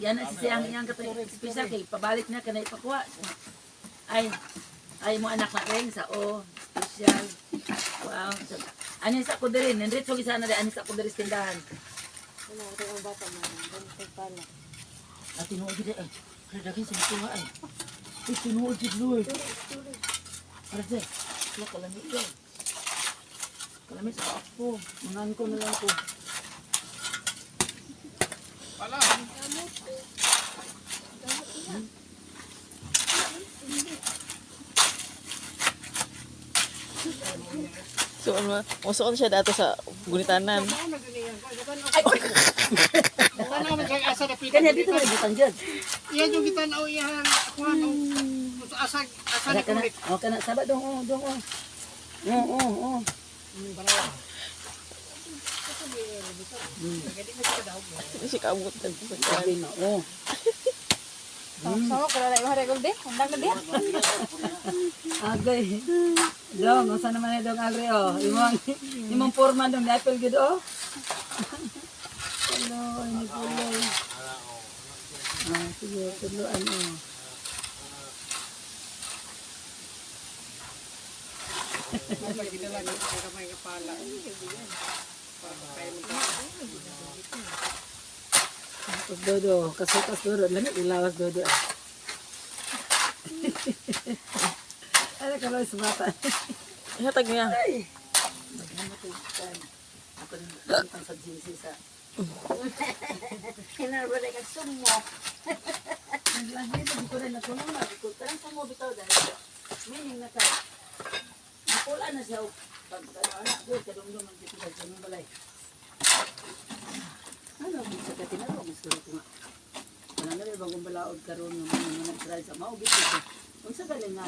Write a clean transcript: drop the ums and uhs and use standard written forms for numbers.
Yan na siyang iyang special kay pabalik na kanay pakuha. Ay mo anak na rin sa special. Wow. Ani sa ko diri, nindrit so sana di ani sa ko diri tindahan. Ano ang bata mo? Ganito pala. At tinuod gid ay. Kada daghan sa kuha ay. Tinuod gid Lord. Para sa kalami yan. Kalami sa ako. Mangan ko na lang ko. Pala. So, musuon siya dato sa gunitanan. Ano man kay asa dapitan. Kanya dito na gitan jud. Iya yung gitanaw iyan ako ano. Asa ni kulit. O kana sabat dong dong. Oo. Si kamot Sabi na Sama ko na yung haragol din. Undang na din. Agay. Dong, usa naman ni dong agre imong porma dong dapel gid Hello, ini pulay. Sige, tuluan Kamay kapala. Dodo, kasukas dodo, lamig ilawas dodo. Ano ka lang sumata? Ihatag niya. Ako nang sa jinsi sa. Hinarwala ka sumo. Lagi na ko rin nakuno na ko tarang sa mo bitaw dahil. Meaning na ka. Wala na siya pag anak ko kadungdong ang dito sa balay. Ano bisa ka tinaro mas ko nga. Wala na rin bagong balaod karon ng mga nag-try sa mao bitaw. Unsa galing nga